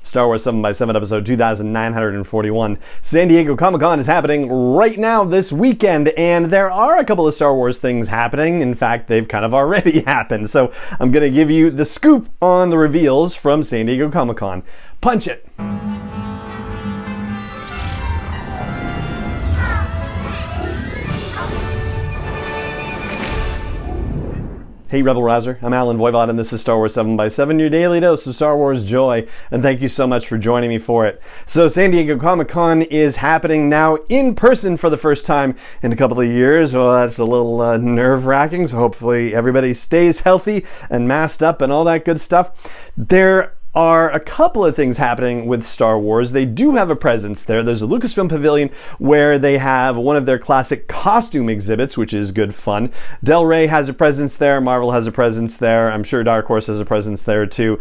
Star Wars 7x7 episode 2941. San Diego Comic-Con is happening right now this weekend, and there are a couple of Star Wars things happening. In fact, they've kind of already happened. So I'm going to give you the scoop on the reveals from San Diego Comic-Con. Punch it! Hey Rebel Rouser, I'm Alan Voivod and this is Star Wars 7x7, your daily dose of Star Wars joy, and thank you so much for joining me for it. So San Diego Comic-Con is happening now in person for the first time in a couple of years. Well, that's a little nerve-wracking, so hopefully everybody stays healthy and masked up and all that good stuff. There are a couple of things happening with Star Wars. They do have a presence there. There's a Lucasfilm pavilion where they have one of their classic costume exhibits, which is good fun. Del Rey has a presence there. Marvel has a presence there. I'm sure Dark Horse has a presence there too.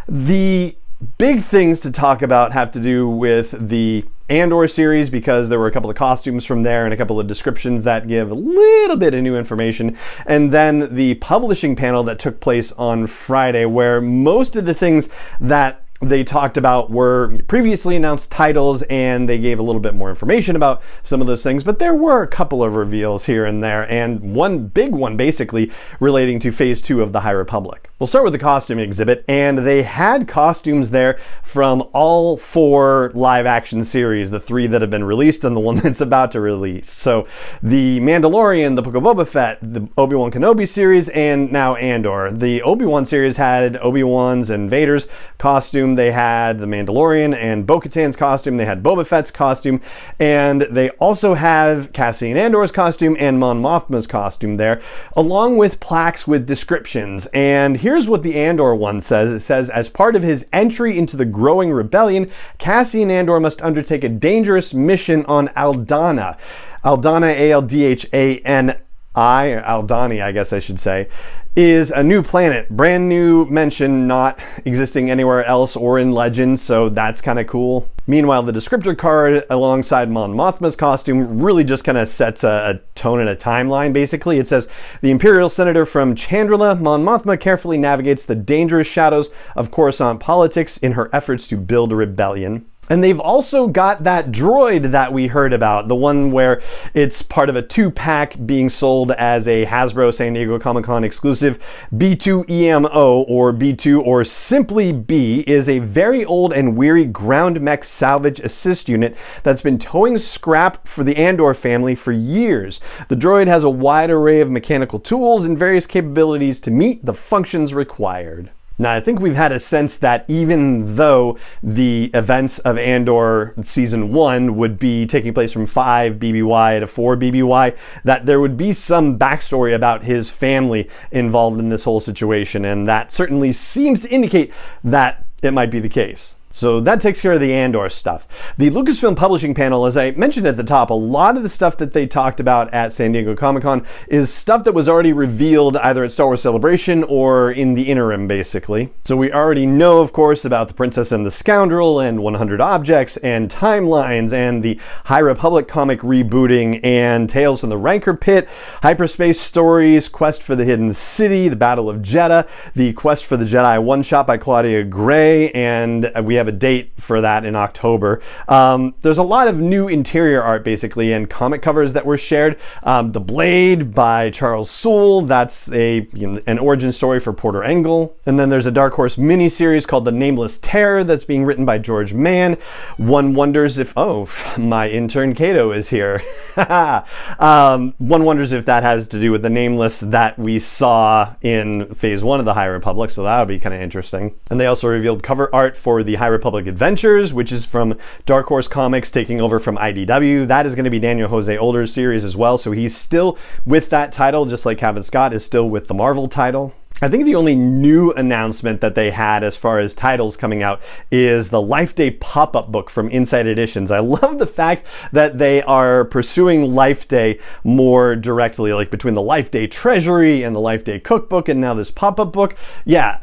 The big things to talk about have to do with the Andor series, because there were a couple of costumes from there and a couple of descriptions that give a little bit of new information. And then the publishing panel that took place on Friday, where most of the things that they talked about were previously announced titles, and they gave a little bit more information about some of those things, but there were a couple of reveals here and there, and one big one basically relating to Phase 2 of the High Republic. We'll start with the costume exhibit, and they had costumes there from all 4 live-action series, the 3 that have been released and the one that's about to release. So the Mandalorian, the Book of Boba Fett, the Obi-Wan Kenobi series, and now Andor. The Obi-Wan series had Obi-Wan's and Vader's costume. They had the Mandalorian and Bo-Katan's costume. They had Boba Fett's costume, and they also have Cassian Andor's costume and Mon Mothma's costume there, along with plaques with descriptions. And here's what the Andor one says. It says, as part of his entry into the growing rebellion, Cassian Andor must undertake a dangerous mission on Aldhani. Aldhani, A-L-D-H-A-N-I, or Aldhani, I guess I should say, is a new planet, brand new mention, not existing anywhere else or in Legends, so that's kind of cool. Meanwhile, the descriptor card alongside Mon Mothma's costume really just kind of sets a tone and a timeline, basically. It says, the Imperial Senator from Chandrila, Mon Mothma carefully navigates the dangerous shadows of Coruscant politics in her efforts to build a rebellion. And they've also got that droid that we heard about, the one where it's part of a 2-pack being sold as a Hasbro San Diego Comic-Con exclusive. B2EMO, or B2, or simply B, is a very old and weary ground mech salvage assist unit that's been towing scrap for the Andor family for years. The droid has a wide array of mechanical tools and various capabilities to meet the functions required. Now, I think we've had a sense that even though the events of Andor Season 1 would be taking place from 5 BBY to 4 BBY, that there would be some backstory about his family involved in this whole situation, and that certainly seems to indicate that it might be the case. So that takes care of the Andor stuff. The Lucasfilm publishing panel, as I mentioned at the top, a lot of the stuff that they talked about at San Diego Comic-Con is stuff that was already revealed either at Star Wars Celebration or in the interim, basically. So we already know, of course, about The Princess and the Scoundrel and 100 Objects and Timelines and the High Republic comic rebooting and Tales from the Rancor Pit, Hyperspace Stories, Quest for the Hidden City, The Battle of Jeddah, the Quest for the Jedi one-shot by Claudia Gray, and we have a date for that in October. There's a lot of new interior art, basically, and comic covers that were shared. The Blade by Charles Soule, that's an origin story for Porter Engle. And then there's a Dark Horse miniseries called The Nameless Terror that's being written by George Mann. One wonders if, oh, my intern Kato is here. One wonders if that has to do with the Nameless that we saw in Phase 1 of the High Republic, so that would be kind of interesting. And they also revealed cover art for the High Republic Adventures, which is from Dark Horse Comics taking over from IDW. That is going to be Daniel Jose Older's series as well, so he's still with that title, just like Kevin Scott is still with the Marvel title. I think the only new announcement that they had as far as titles coming out is the Life Day pop-up book from Insight Editions. I love the fact that they are pursuing Life Day more directly, like between the Life Day Treasury and the Life Day Cookbook and now this pop-up book. Yeah,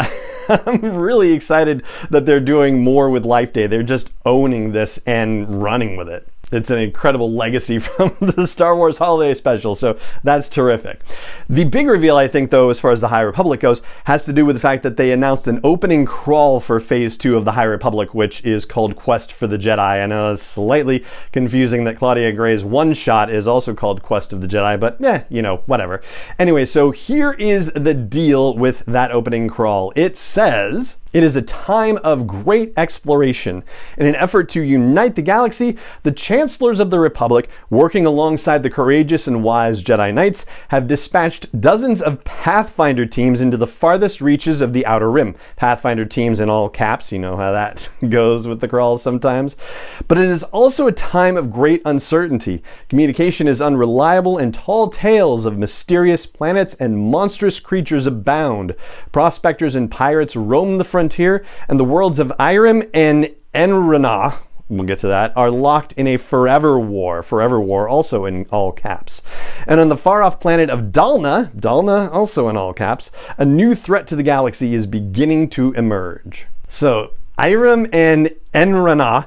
I'm really excited that they're doing more with Life Day. They're just owning this and running with it. It's an incredible legacy from the Star Wars Holiday Special, so that's terrific. The big reveal, I think, though, as far as the High Republic goes, has to do with the fact that they announced an opening crawl for Phase 2 of the High Republic, which is called Quest for the Jedi. I know it's slightly confusing that Claudia Gray's one-shot is also called Quest of the Jedi, but you know, whatever. Anyway, so here is the deal with that opening crawl. It says, "It is a time of great exploration. In an effort to unite the galaxy, the Chancellors of the Republic, working alongside the courageous and wise Jedi Knights, have dispatched dozens of Pathfinder teams into the farthest reaches of the Outer Rim." Pathfinder teams in all caps, you know how that goes with the crawls sometimes. "But it is also a time of great uncertainty. Communication is unreliable and tall tales of mysterious planets and monstrous creatures abound. Prospectors and pirates roam the frontier, and the worlds of Irem and Enrana, we'll get to that, are locked in a forever war also in all caps. And on the far-off planet of Dalna also in all caps, a new threat to the galaxy is beginning to emerge." So, Irem and Enrana,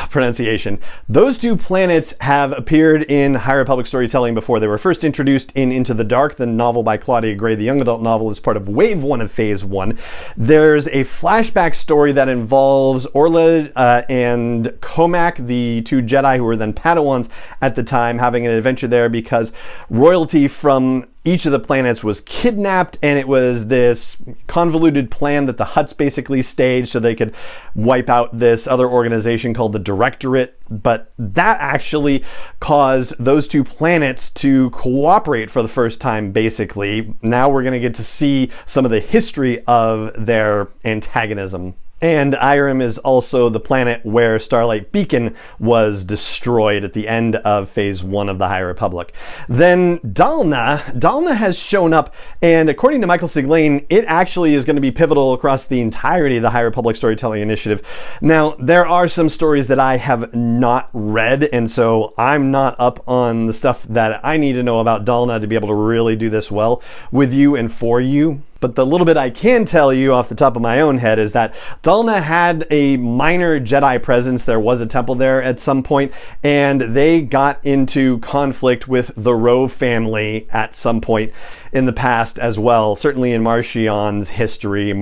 pronunciation. Those two planets have appeared in High Republic storytelling before. They were first introduced in Into the Dark, the novel by Claudia Gray, the young adult novel, as part of Wave 1 of Phase 1. There's a flashback story that involves Orla and Comac, the two Jedi who were then Padawans at the time, having an adventure there because royalty from each of the planets was kidnapped, and it was this convoluted plan that the Hutts basically staged so they could wipe out this other organization called the Directorate. But that actually caused those two planets to cooperate for the first time, basically. Now we're going to get to see some of the history of their antagonism. And Irem is also the planet where Starlight Beacon was destroyed at the end of Phase 1 of the High Republic. Then Dalna has shown up, and according to Michael Siglain, it actually is going to be pivotal across the entirety of the High Republic Storytelling Initiative. Now, there are some stories that I have not read, and so I'm not up on the stuff that I need to know about Dalna to be able to really do this well with you and for you. But the little bit I can tell you off the top of my own head is that Dalna had a minor Jedi presence. There was a temple there at some point, and they got into conflict with the Rove family at some point in the past as well. Certainly in Marchion's history,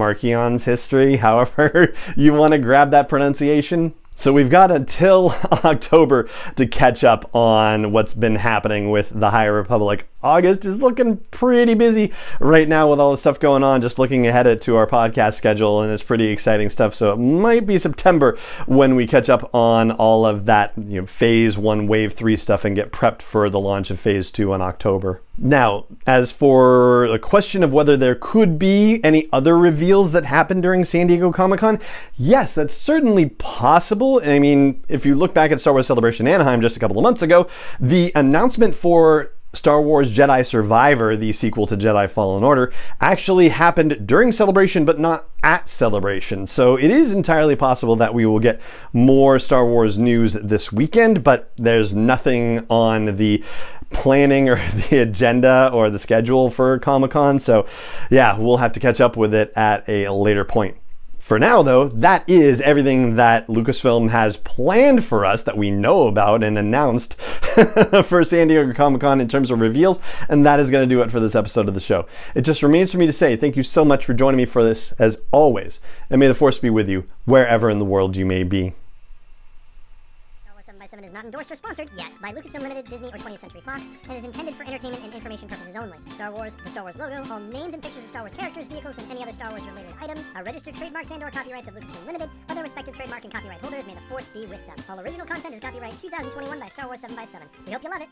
however you want to grab that pronunciation. So we've got until October to catch up on what's been happening with the High Republic. August is looking pretty busy right now with all the stuff going on, just looking ahead to our podcast schedule, and it's pretty exciting stuff. So it might be September when we catch up on all of that, you know, Phase 1, Wave 3 stuff and get prepped for the launch of Phase 2 in October. Now, as for the question of whether there could be any other reveals that happened during San Diego Comic-Con, yes, that's certainly possible. I mean, if you look back at Star Wars Celebration Anaheim just a couple of months ago, the announcement for Star Wars Jedi Survivor, the sequel to Jedi Fallen Order, actually happened during Celebration, but not at Celebration. So it is entirely possible that we will get more Star Wars news this weekend, but there's nothing on the planning or the agenda or the schedule for Comic-Con. So yeah, we'll have to catch up with it at a later point. For now, though, that is everything that Lucasfilm has planned for us that we know about and announced for San Diego Comic-Con in terms of reveals, and that is going to do it for this episode of the show. It just remains for me to say thank you so much for joining me for this, as always, and may the Force be with you wherever in the world you may be. 7 is not endorsed or sponsored yet by Lucasfilm Limited, Disney, or 20th Century Fox, and is intended for entertainment and information purposes only. Star Wars, the Star Wars logo, all names and pictures of Star Wars characters, vehicles, and any other Star Wars related items are registered trademarks and/or copyrights of Lucasfilm Limited, or their respective trademark and copyright holders. May the Force be with them. All original content is copyright 2021 by Star Wars 7x7. We hope you love it.